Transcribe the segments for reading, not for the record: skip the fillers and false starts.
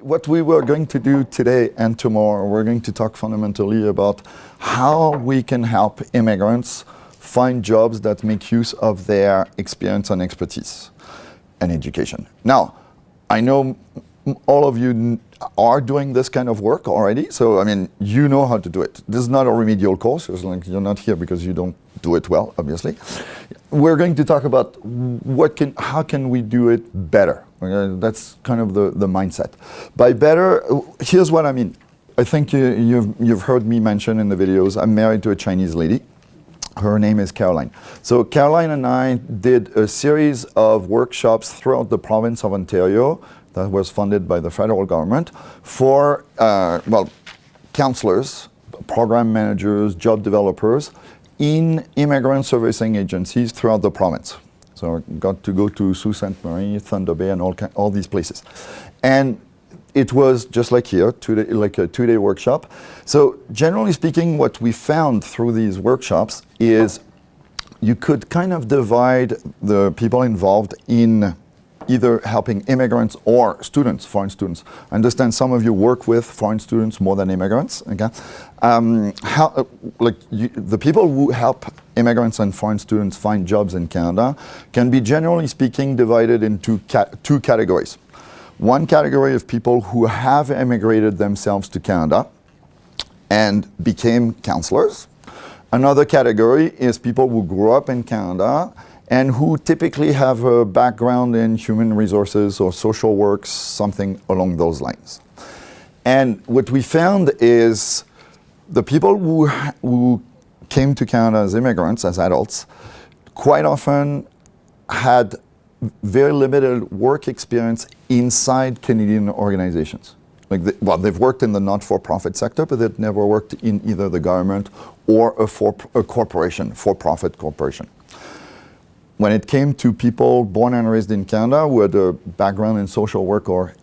what we were going to do today and tomorrow, we're going to talk fundamentally about how we can help immigrants find jobs that make use of their experience and expertise and education. Now, I know all of you are doing this kind of work already, so I mean, you know how to do it. This is not a remedial course. It's like you're not here because you don't do it well, obviously. We're going to talk about how can we do it better. That's kind of the mindset. By better, here's what I mean. I think you've heard me mention in the videos, I'm married to a Chinese lady. Her name is Caroline. So Caroline and I did a series of workshops throughout the province of Ontario that was funded by the federal government for, counselors, program managers, job developers in immigrant servicing agencies throughout the province. So I got to go to Sault Ste. Marie, Thunder Bay, and all these places. And it was just like here, like a two-day workshop. So generally speaking, what we found through these workshops is you could kind of divide the people involved in either helping immigrants or students, foreign students. I understand some of you work with foreign students more than immigrants. Okay? The people who help immigrants and foreign students find jobs in Canada can be generally speaking divided into two categories. One category of people who have immigrated themselves to Canada and became counselors. Another category is people who grew up in Canada and who typically have a background in human resources or social work, something along those lines. And what we found is the people who came to Canada as immigrants, as adults, quite often had very limited work experience inside Canadian organizations. They've worked in the not-for-profit sector, but they've never worked in either the government or a corporation, for-profit corporation. When it came to people born and raised in Canada who had a background in social work or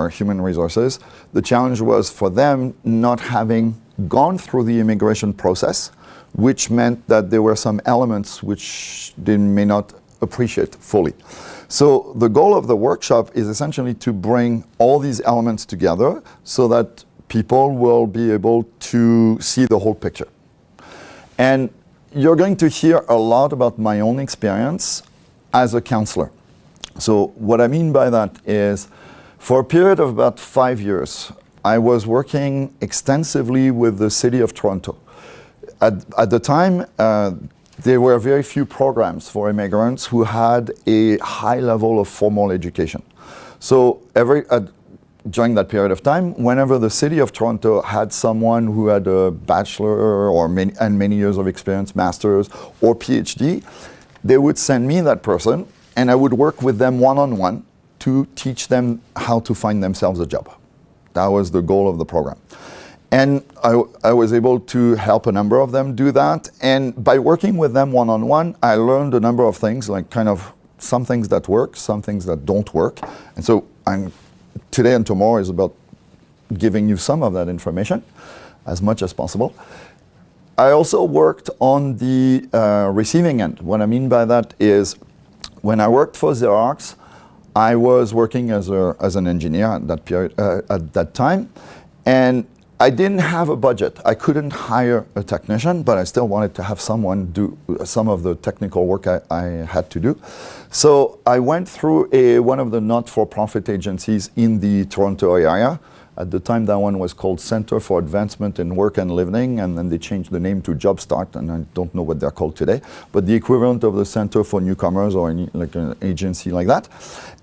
human resources, the challenge was for them not having gone through the immigration process, which meant that there were some elements which they may not appreciate fully. So the goal of the workshop is essentially to bring all these elements together so that people will be able to see the whole picture. And you're going to hear a lot about my own experience as a counselor. So what I mean by that is, for a period of about 5 years, I was working extensively with the city of Toronto. At the time, there were very few programs for immigrants who had a high level of formal education. So during that period of time, whenever the city of Toronto had someone who had a bachelor and many years of experience, master's or PhD, they would send me that person and I would work with them one-on-one to teach them how to find themselves a job. That was the goal of the program. And I was able to help a number of them do that. And by working with them one-on-one, I learned a number of things, like kind of some things that work, some things that don't work. And so today and tomorrow is about giving you some of that information as much as possible. I also worked on the receiving end. What I mean by that is when I worked for Xerox, I was working as an engineer at that time. And I didn't have a budget. I couldn't hire a technician, but I still wanted to have someone do some of the technical work I had to do. So I went through one of the not-for-profit agencies in the Toronto area. At the time, that one was called Center for Advancement in Work and Living, and then they changed the name to Jumpstart, and I don't know what they're called today, but the equivalent of the Center for Newcomers or like an agency like that.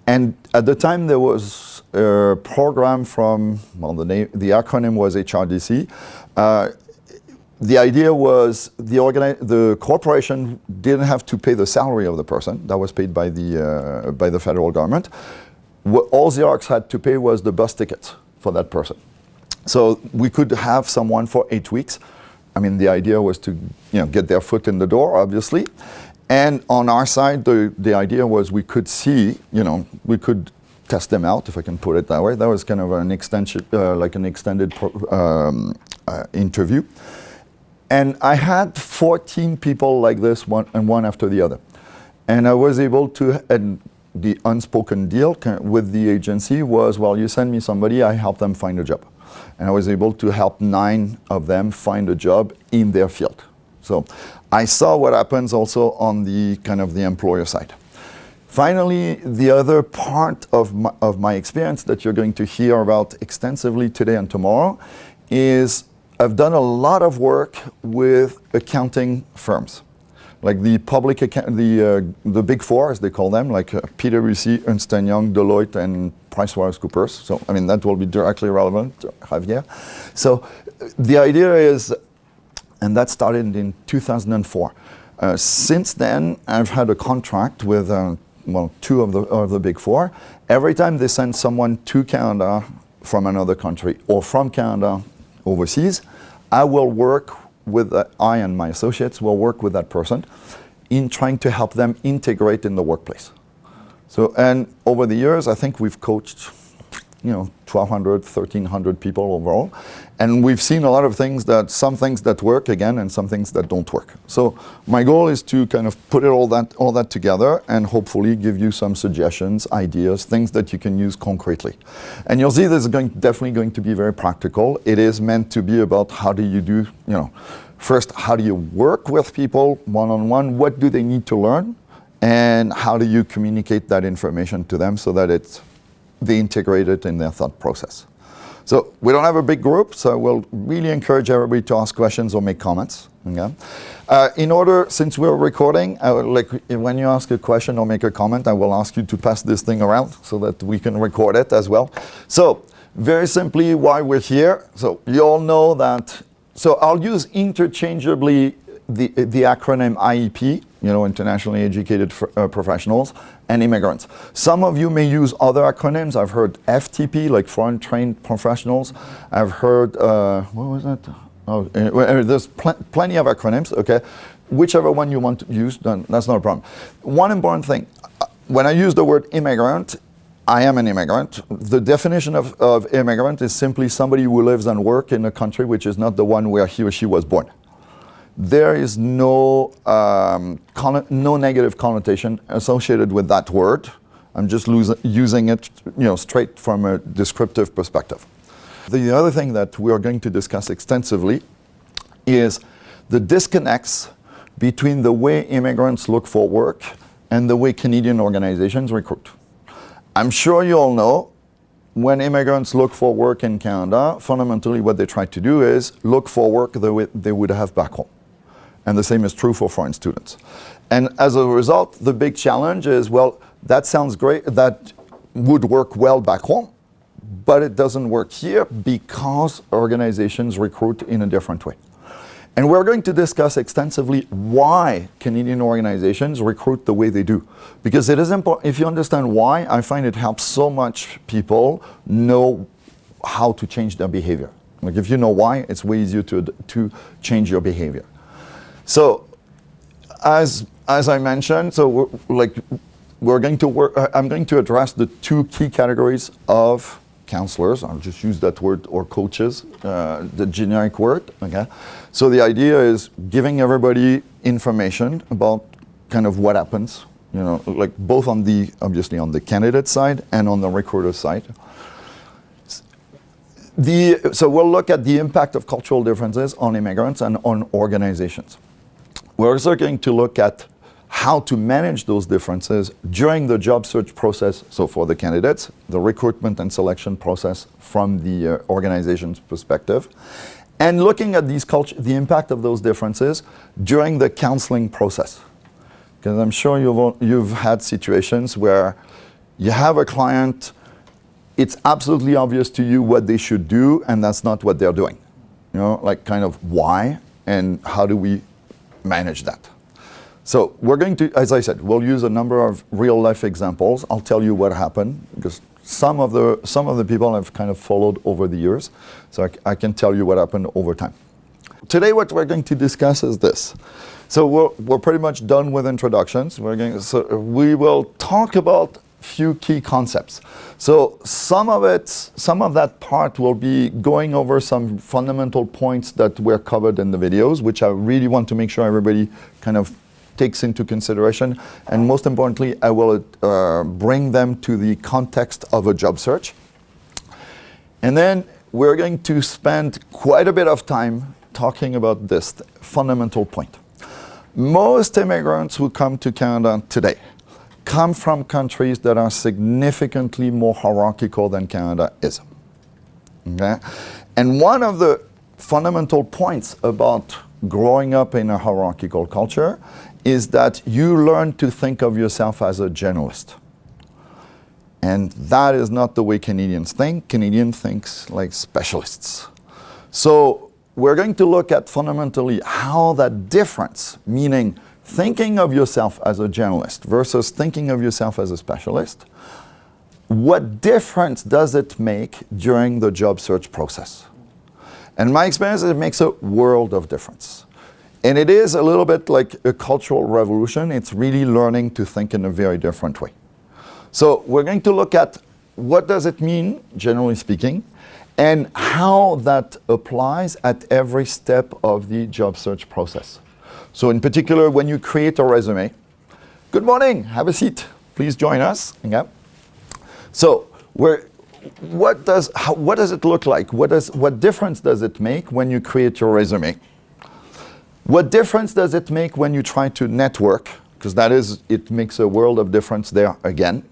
And at the time, there was a program from, the acronym was HRDC. The idea was the corporation didn't have to pay the salary of the person. That was paid by the federal government. What all Xerox had to pay was the bus tickets for that person. So we could have someone for 8 weeks. I mean, the idea was to get their foot in the door, obviously. And on our side, the idea was we could see, we could test them out, if I can put it that way. That was kind of an extension, like an extended interview. And I had 14 people like this, one after the other. And I was able to, and the unspoken deal with the agency was, well, you send me somebody, I help them find a job. And I was able to help 9 of them find a job in their field. So I saw what happens also on the kind of the employer side. Finally, the other part of my experience that you're going to hear about extensively today and tomorrow is I've done a lot of work with accounting firms, like the public the big 4, as they call them, like PwC, Ernst & Young, Deloitte, and PricewaterhouseCoopers. So, I mean, that will be directly relevant, Javier. So, the idea is, and that started in 2004. Since then, I've had a contract with, 2 of the big 4. Every time they send someone to Canada from another country or from Canada overseas, I will work with, I and my associates will work with that person in trying to help them integrate in the workplace. So, and over the years, I think we've coached, 1,200, 1,300 people overall. And we've seen a lot of things some things that work again, and some things that don't work. So my goal is to kind of put all that together and hopefully give you some suggestions, ideas, things that you can use concretely. And you'll see this is definitely going to be very practical. It is meant to be about how do you do, first, how do you work with people one-on-one? What do they need to learn? And how do you communicate that information to them so that they integrate it in their thought process? So we don't have a big group, so we'll really encourage everybody to ask questions or make comments. Okay? Since we're recording, when you ask a question or make a comment, I will ask you to pass this thing around so that we can record it as well. So very simply, why we're here. So you all know that. So I'll use interchangeably the acronym IEP, Internationally Educated Professionals, and immigrants. Some of you may use other acronyms. I've heard FTP, like Foreign Trained Professionals. I've heard, what was that? Oh, there's plenty of acronyms, okay? Whichever one you want to use, then that's not a problem. One important thing, when I use the word immigrant, I am an immigrant. The definition of immigrant is simply somebody who lives and works in a country which is not the one where he or she was born. There is no negative connotation associated with that word. I'm just using it, straight from a descriptive perspective. The other thing that we are going to discuss extensively is the disconnects between the way immigrants look for work and the way Canadian organizations recruit. I'm sure you all know when immigrants look for work in Canada, fundamentally what they try to do is look for work the way they would have back home. And the same is true for foreign students. And as a result, the big challenge is, well, that sounds great, that would work well back home, but it doesn't work here because organizations recruit in a different way. And we're going to discuss extensively why Canadian organizations recruit the way they do. Because it is important, if you understand why, I find it helps so much people know how to change their behavior. Like if you know why, it's way easier to change your behavior. So, as I mentioned, so we're going to work. I'm going to address the 2 key categories of counselors. I'll just use that word, or coaches, the generic word. Okay. So the idea is giving everybody information about kind of what happens. Like both obviously on the candidate side and on the recruiter side. So we'll look at the impact of cultural differences on immigrants and on organizations. We're also going to look at how to manage those differences during the job search process. So for the candidates, the recruitment and selection process from the organization's perspective, and looking at the impact of those differences during the counseling process. Because I'm sure you've had situations where you have a client, it's absolutely obvious to you what they should do, and that's not what they're doing. Like kind of why, and how do we manage that? So we're going to, as I said, we'll use a number of real life examples. I'll tell you what happened, because some of the people I've kind of followed over the years, so I can tell you what happened over time. Today what we're going to discuss is this. So we're pretty much done with introductions. We will talk about few key concepts. So some of that part will be going over some fundamental points that were covered in the videos, which I really want to make sure everybody kind of takes into consideration, and most importantly, I will bring them to the context of a job search. And then we're going to spend quite a bit of time talking about this fundamental point. Most immigrants who come to Canada today come from countries that are significantly more hierarchical than Canada is. Okay? And one of the fundamental points about growing up in a hierarchical culture is that you learn to think of yourself as a generalist. And that is not the way Canadians think. Canadians think like specialists. So we're going to look at fundamentally how that difference, meaning thinking of yourself as a generalist versus thinking of yourself as a specialist, what difference does it make during the job search process? And my experience is it makes a world of difference. And it is a little bit like a cultural revolution. It's really learning to think in a very different way. So we're going to look at what does it mean, generally speaking, and how that applies at every step of the job search process. So in particular, when you create a resume, good morning, have a seat, please join us. Okay. So what does it look like? What difference does it make when you create your resume? What difference does it make when you try to network? Because it makes a world of difference there again.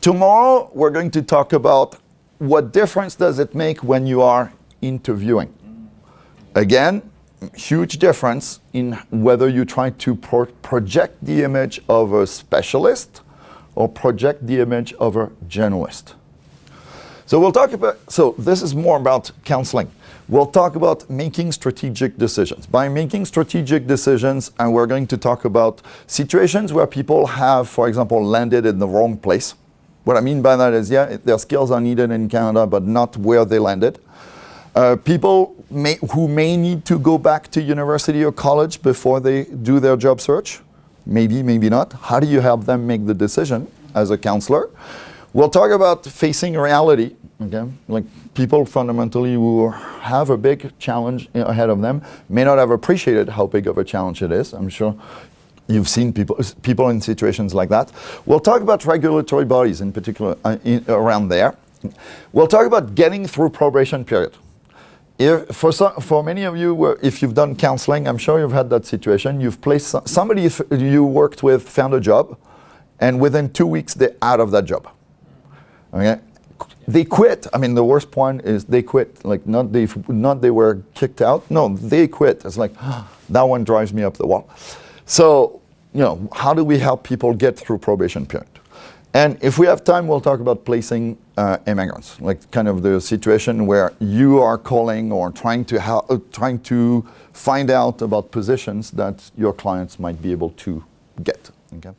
Tomorrow, we're going to talk about what difference does it make when you are interviewing. Again, huge difference in whether you try to project the image of a specialist or project the image of a generalist. So this is more about counseling. We'll talk about making strategic decisions. By making strategic decisions, and we're going to talk about situations where people have, for example, landed in the wrong place. What I mean by that is, their skills are needed in Canada, but not where they landed. People who may need to go back to university or college before they do their job search. Maybe, maybe not. How do you help them make the decision as a counselor? We'll talk about facing reality. Okay? Like people fundamentally who have a big challenge ahead of them may not have appreciated how big of a challenge it is. I'm sure you've seen people in situations like that. We'll talk about regulatory bodies in particular around there. We'll talk about getting through probation period. For many of you, if you've done counseling, I'm sure you've had that situation. You've placed somebody you worked with found a job, and within 2 weeks they're out of that job. Okay, they quit. I mean, the worst point is they quit. Like not they were kicked out. No, they quit. It's like that one drives me up the wall. So how do we help people get through probation period? And if we have time, we'll talk about placing immigrants, like kind of the situation where you are calling or trying to find out about positions that your clients might be able to get. Okay?